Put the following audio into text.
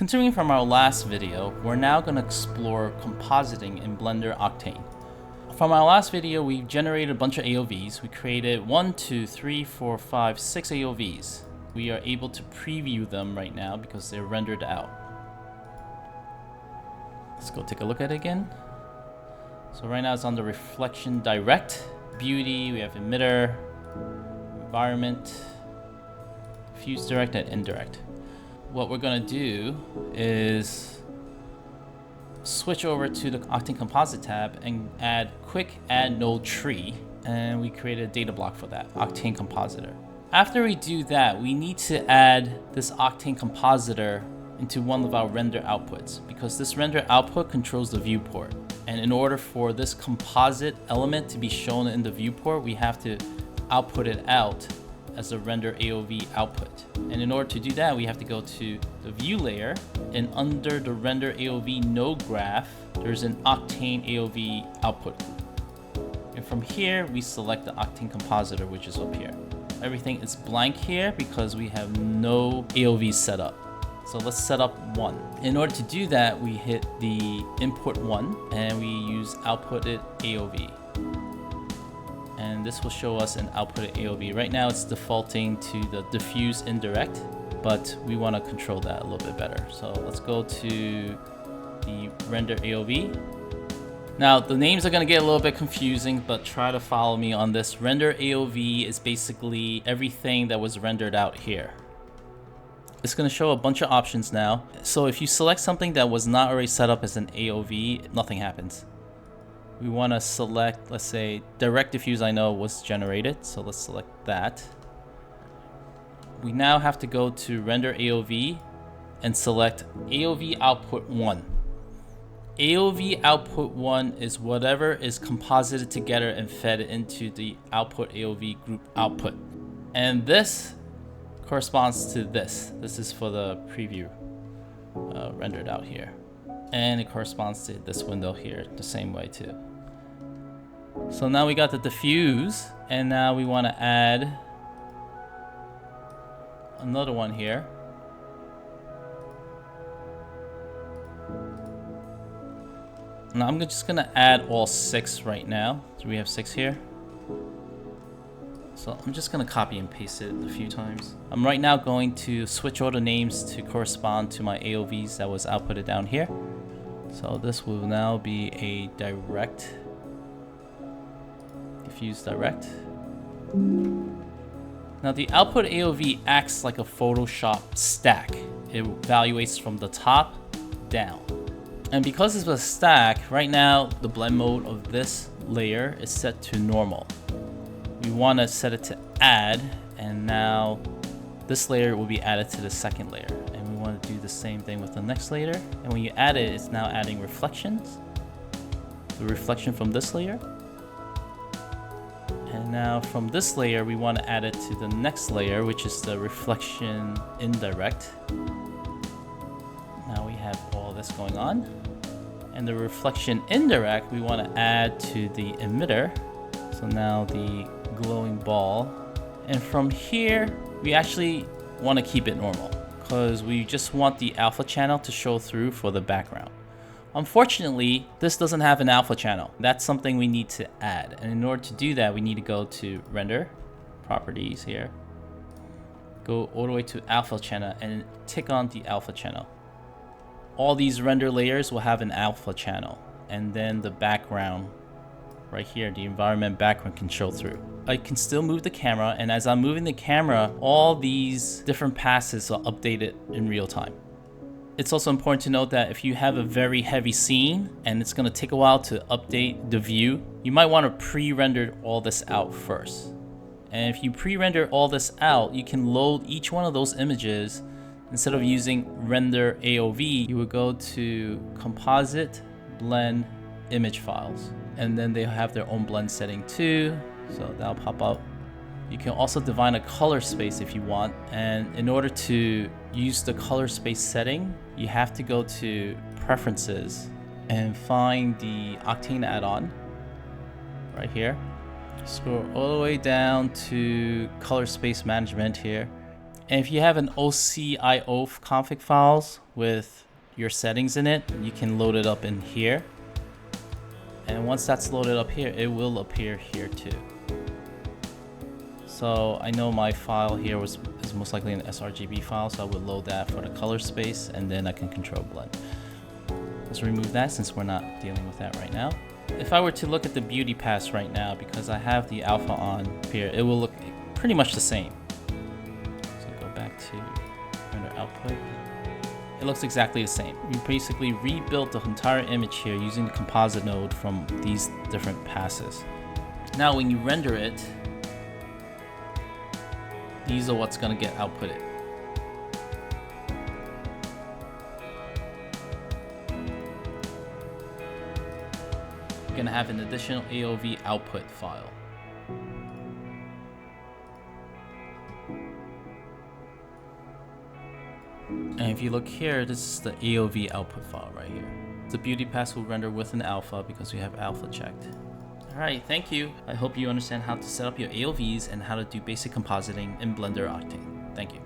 Continuing from our last video, we're now going to explore compositing in Blender Octane. From our last video, we generated a bunch of AOVs. We created 1, 2, 3, 4, 5, 6 AOVs. We are able to preview them right now because they're rendered out. Let's go take a look at it again. So right now it's on the reflection direct, beauty, we have emitter, environment, diffuse direct, and indirect. What we're going to do is switch over to the Octane Composite tab and add quick add node tree, and we created a data block for that, Octane Compositor. After we do that, we need to add this Octane Compositor into one of our render outputs because this render output controls the viewport. And in order for this composite element to be shown in the viewport, we have to output it out as a render AOV output. And in order to do that, we have to go to the view layer, and under the render AOV node graph, there's an Octane AOV output. And from here, we select the Octane Compositor, which is up here. Everything is blank here because we have no AOVs set up. So let's set up one. In order to do that, we hit the import one and we use outputted AOV. And this will show us an outputted AOV. Right now it's defaulting to the diffuse indirect, but we want to control that a little bit better. So let's go to the render AOV. Now the names are going to get a little bit confusing, but try to follow me on this. Render AOV is basically everything that was rendered out here. It's going to show a bunch of options now. So if you select something that was not already set up as an AOV, nothing happens. We want to select, let's say, direct diffuse I know was generated, so let's select that. We now have to go to render AOV and select AOV output 1. AOV output 1 is whatever is composited together and fed into the output AOV group output. And this corresponds to this. This is for the preview rendered out here. And it corresponds to this window here the same way too. So now we got the diffuse, and now we want to add another one here. Now I'm just going to add all 6 right now. So we have 6 here. So I'm just going to copy and paste it a few times. I'm right now going to switch all the names to correspond to my AOVs that was outputted down here. So this will now be a direct, diffuse direct. Now the output AOV acts like a Photoshop stack. It evaluates from the top down. And because it's a stack, right now the blend mode of this layer is set to normal. We want to set it to add, and now this layer will be added to the second layer. And we want to do the same thing with the next layer. And when you add it, it's now adding reflections. The reflection from this layer. And now from this layer, we want to add it to the next layer, which is the reflection indirect. Now we have all this going on. And the reflection indirect, we want to add to the emitter. So now the glowing ball. And from here, we actually want to keep it normal because we just want the alpha channel to show through for the background. Unfortunately, this doesn't have an alpha channel. That's something we need to add. And in order to do that, we need to go to render, properties here, go all the way to alpha channel and tick on the alpha channel. All these render layers will have an alpha channel, and then the background right here, the environment background can show through. I can still move the camera, and as I'm moving the camera, all these different passes are updated in real time. It's also important to note that if you have a very heavy scene and it's going to take a while to update the view, you might want to pre-render all this out first. And if you pre-render all this out, you can load each one of those images. Instead of using render AOV, you would go to composite, blend, image files. And then they have their own blend setting too. So that'll pop up. You can also define a color space if you want. And in order to use the color space setting, you have to go to preferences and find the Octane add-on right here. Scroll all the way down to color space management here. And if you have an OCIO config files with your settings in it, you can load it up in here. And once that's loaded up here, it will appear here too. So I know my file here is most likely an sRGB file, so I would load that for the color space, and then I can control blend. Let's remove that since we're not dealing with that right now. If I were to look at the beauty pass right now, because I have the alpha on here, it will look pretty much the same. So go back to render output. It looks exactly the same. We basically rebuilt the entire image here using the composite node from these different passes. Now when you render it, these are what's going to get outputted. You're going to have an additional AOV output file. And if you look here, this is the AOV output file right here. The beauty pass will render with an alpha because we have alpha checked. Alright, thank you. I hope you understand how to set up your AOVs and how to do basic compositing in Blender Octane. Thank you.